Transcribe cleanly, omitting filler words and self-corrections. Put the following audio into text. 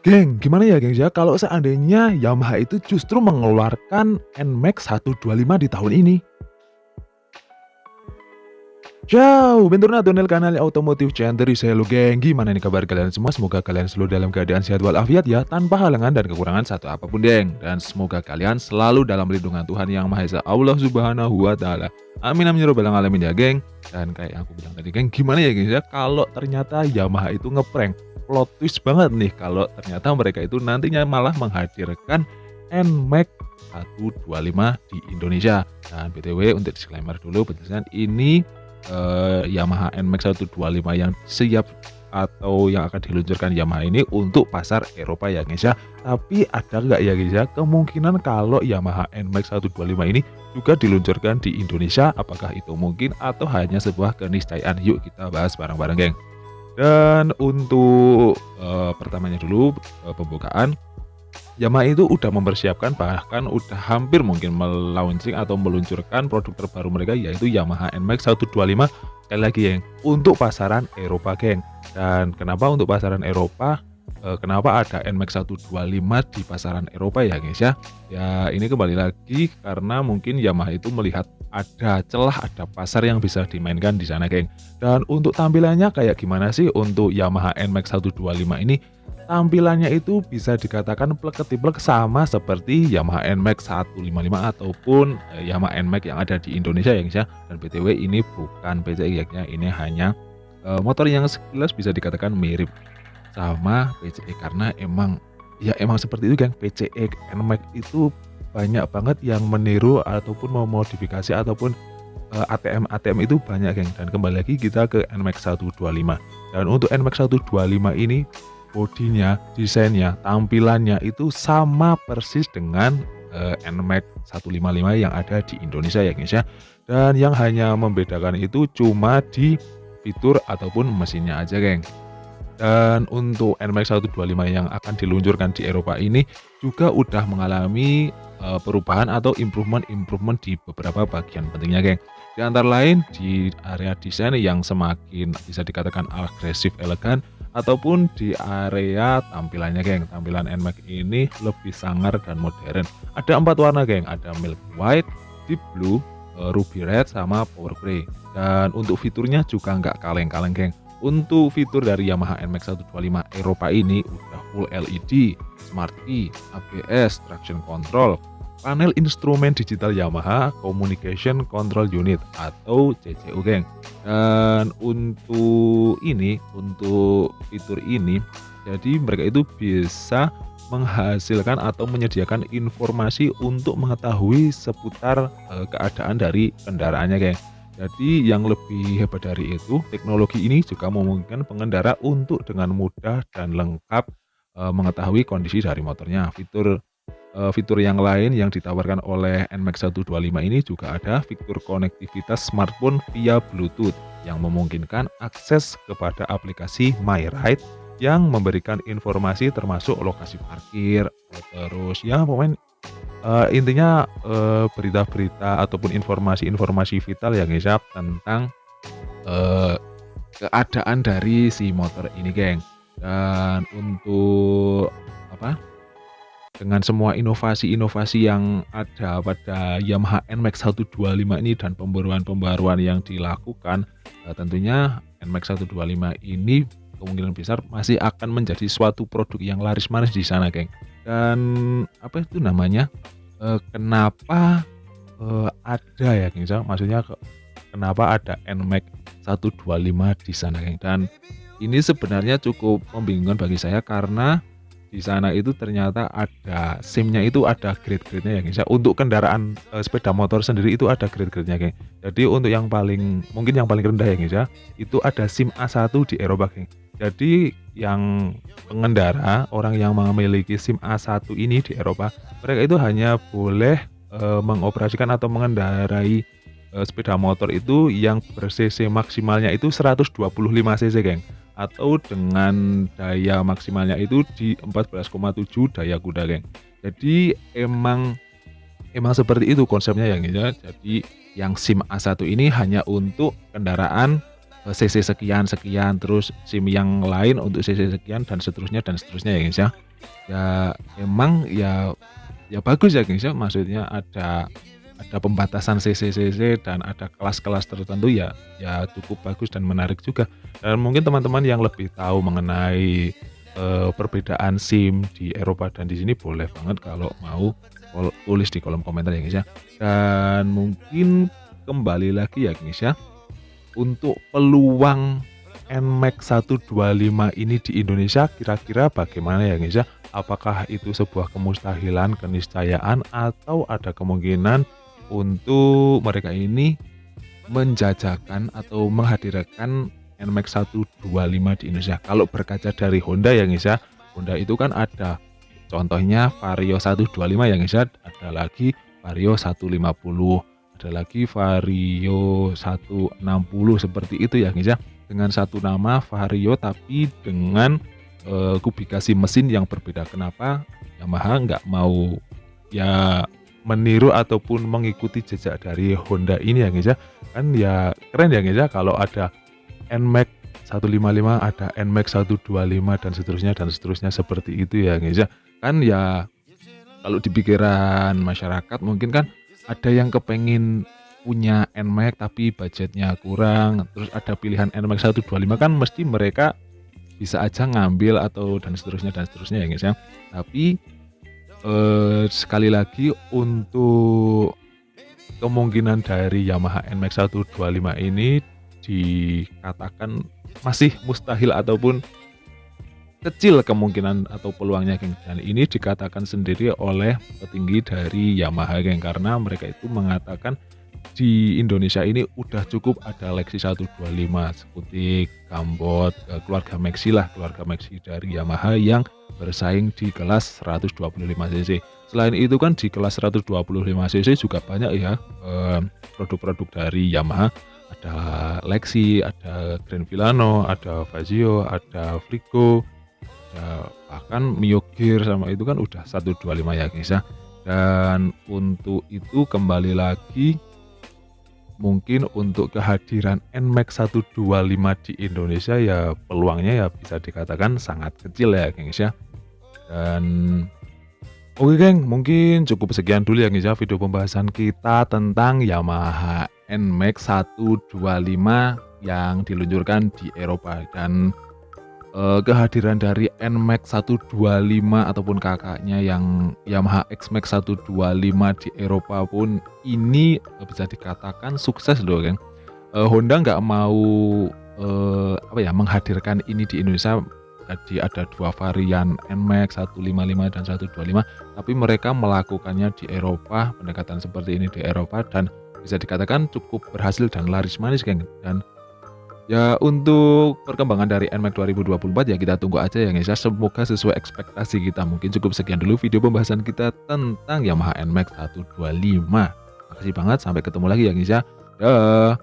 Geng, gimana ya gengs ya kalau seandainya Yamaha itu justru mengeluarkan NMAX 125 di tahun ini? Ciao, bentornato nel canale Automotive Century, saya lu geng. Gimana nih kabar kalian semua? Semoga kalian selalu dalam keadaan sehat walafiat ya, tanpa halangan dan kekurangan satu apapun geng. Dan semoga kalian selalu dalam lindungan Tuhan Yang Maha Esa, Allah Subhanahu wa Ta'ala. Amin amin ya rabbal alamin ya geng. Dan kayak yang aku bilang tadi geng, gimana ya gengs ya kalau ternyata Yamaha itu ngeprank, plot twist banget nih kalau ternyata mereka itu nantinya malah menghadirkan NMAX 125 di Indonesia. Dan BTW untuk disclaimer dulu, pesan ini Yamaha NMAX 125 yang siap atau yang akan diluncurkan Yamaha ini untuk pasar Eropa ya guys ya. Tapi ada nggak ya guys ya kemungkinan kalau Yamaha NMAX 125 ini juga diluncurkan di Indonesia? Apakah itu mungkin atau hanya sebuah keniscayaan? Yuk kita bahas bareng-bareng geng. Dan untuk pertamanya dulu pembukaan, Yamaha itu udah mempersiapkan, bahkan udah hampir mungkin melaunching atau meluncurkan produk terbaru mereka, yaitu Yamaha NMAX 125 sekali lagi geng, untuk pasaran Eropa geng. Dan kenapa untuk pasaran Eropa? Kenapa ada NMAX 125 di pasaran Eropa ya guys ya? Ya ini kembali lagi karena mungkin Yamaha itu melihat ada celah, ada pasar yang bisa dimainkan di sana geng. Dan untuk tampilannya kayak gimana sih untuk Yamaha NMAX 125 ini? Tampilannya itu bisa dikatakan plek-ketiplek sama seperti Yamaha NMAX 155 ataupun Yamaha NMAX yang ada di Indonesia ya guys ya. Dan BTW ini bukan PCX ya, ini hanya motor yang sekilas bisa dikatakan mirip sama PCX karena emang seperti itu geng. PCX NMAX itu banyak banget yang meniru ataupun memodifikasi ataupun ATM itu banyak geng. Dan kembali lagi kita ke NMAX 125. Dan untuk NMAX 125 ini bodinya, desainnya, tampilannya itu sama persis dengan NMAX 155 yang ada di Indonesia ya guys ya. Dan yang hanya membedakan itu cuma di fitur ataupun mesinnya aja geng. Dan untuk NMAX 125 yang akan diluncurkan di Eropa ini juga udah mengalami perubahan atau improvement di beberapa bagian pentingnya geng. Di antara lain di area desain yang semakin bisa dikatakan agresif elegan, ataupun di area tampilannya geng. Tampilan NMAX ini lebih sangar dan modern. Ada 4 warna geng, ada milk white, deep blue, ruby red, sama power gray. Dan untuk fiturnya juga nggak kaleng-kaleng geng. Untuk fitur dari Yamaha NMAX 125 Eropa ini udah full LED, smart key, ABS, traction control, panel instrumen digital Yamaha Communication Control Unit atau CCU geng. Dan untuk fitur ini jadi mereka itu bisa menghasilkan atau menyediakan informasi untuk mengetahui seputar keadaan dari kendaraannya geng. Jadi yang lebih hebat dari itu, teknologi ini juga memungkinkan pengendara untuk dengan mudah dan lengkap mengetahui kondisi dari motornya. Fitur yang lain yang ditawarkan oleh NMAX 125 ini juga ada fitur konektivitas smartphone via Bluetooth yang memungkinkan akses kepada aplikasi MyRide yang memberikan informasi termasuk lokasi parkir, terus ya pokoknya intinya berita-berita ataupun informasi-informasi vital ya guys ya tentang keadaan dari si motor ini geng. Dan untuk apa? Dengan semua inovasi-inovasi yang ada pada Yamaha NMAX 125 ini dan pembaruan-pembaruan yang dilakukan, tentunya NMAX 125 ini kemungkinan besar masih akan menjadi suatu produk yang laris-manis di sana, geng. Dan apa itu namanya? Kenapa ada ya, geng? Maksudnya kenapa ada NMAX 125 di sana, geng? Dan ini sebenarnya cukup membingungkan bagi saya karena di sana itu ternyata ada SIM-nya itu ada grade-grade-nya ya guys ya. Untuk kendaraan sepeda motor sendiri itu ada grade-grade-nya geng. Jadi untuk yang paling mungkin yang paling rendah ya guys ya, itu ada SIM A1 di Eropa geng. Jadi yang pengendara orang yang memiliki SIM A1 ini di Eropa, mereka itu hanya boleh mengoperasikan atau mengendarai sepeda motor itu yang ber-cc maksimalnya itu 125 cc geng, atau dengan daya maksimalnya itu di 14,7 daya kuda geng. Jadi emang seperti itu konsepnya ya geng ya. Jadi yang SIM A1 ini hanya untuk kendaraan CC sekian sekian, terus SIM yang lain untuk CC sekian dan seterusnya ya guys ya. Ya emang ya bagus ya guys ya, maksudnya ada pembatasan CC dan ada kelas-kelas tertentu ya cukup bagus dan menarik juga. Dan mungkin teman-teman yang lebih tahu mengenai, perbedaan SIM di Eropa dan di sini boleh banget kalau mau tulis di kolom komentar ya guys ya. Dan mungkin kembali lagi ya guys ya, untuk peluang NMAX 125 ini di Indonesia kira-kira bagaimana ya guys ya? Apakah itu sebuah kemustahilan, keniscayaan, atau ada kemungkinan untuk mereka ini menjajakan atau menghadirkan NMAX 125 di Indonesia? Kalau berkaca dari Honda ya guys ya, Honda itu kan ada contohnya Vario 125 ya guys ya, ada lagi Vario 150, ada lagi Vario 160 seperti itu ya guys ya. Dengan satu nama Vario tapi dengan kubikasi mesin yang berbeda. Kenapa Yamaha nggak mau ya meniru ataupun mengikuti jejak dari Honda ini ya guys ya. Kan ya keren ya guys ya kalau ada NMAX 155, ada NMAX 125 dan seterusnya seperti itu ya guys ya. Kan ya kalau di pikiran masyarakat mungkin kan ada yang kepengen punya NMAX tapi budgetnya kurang, terus ada pilihan NMAX 125 kan mesti mereka bisa aja ngambil atau dan seterusnya ya guys ya. Tapi sekali lagi untuk kemungkinan dari Yamaha NMAX 125 ini dikatakan masih mustahil ataupun kecil kemungkinan atau peluangnya geng. Dan ini dikatakan sendiri oleh petinggi dari Yamaha geng, karena mereka itu mengatakan di Indonesia ini udah cukup ada Lexi 125 seperti Gambot, keluarga Maxi lah, keluarga Maxi dari Yamaha yang bersaing di kelas 125 cc. Selain itu kan di kelas 125 cc juga banyak ya produk-produk dari Yamaha. Ada Lexi, ada Grand Villano, ada Fazio, ada Frigo, ada bahkan Mio Gear sama itu kan udah 125 ya guys ya. Dan untuk itu kembali lagi mungkin untuk kehadiran NMAX 125 di Indonesia ya peluangnya ya bisa dikatakan sangat kecil ya gengs ya. Dan oke geng, mungkin cukup sekian dulu ya guys ya video pembahasan kita tentang Yamaha NMAX 125 yang diluncurkan di Eropa. Dan kehadiran dari NMAX 125 ataupun kakaknya yang Yamaha X-Max 125 di Eropa pun ini bisa dikatakan sukses loh geng. Honda nggak mau menghadirkan ini di Indonesia. Jadi ada dua varian NMAX 155 dan 125, tapi mereka melakukannya di Eropa, pendekatan seperti ini di Eropa, dan bisa dikatakan cukup berhasil dan laris manis geng. Dan ya untuk perkembangan dari NMAX 2024 ya kita tunggu aja ya guys ya, semoga sesuai ekspektasi kita. Mungkin cukup sekian dulu video pembahasan kita tentang Yamaha NMAX 125. Makasih banget, sampai ketemu lagi ya guys ya. Dah.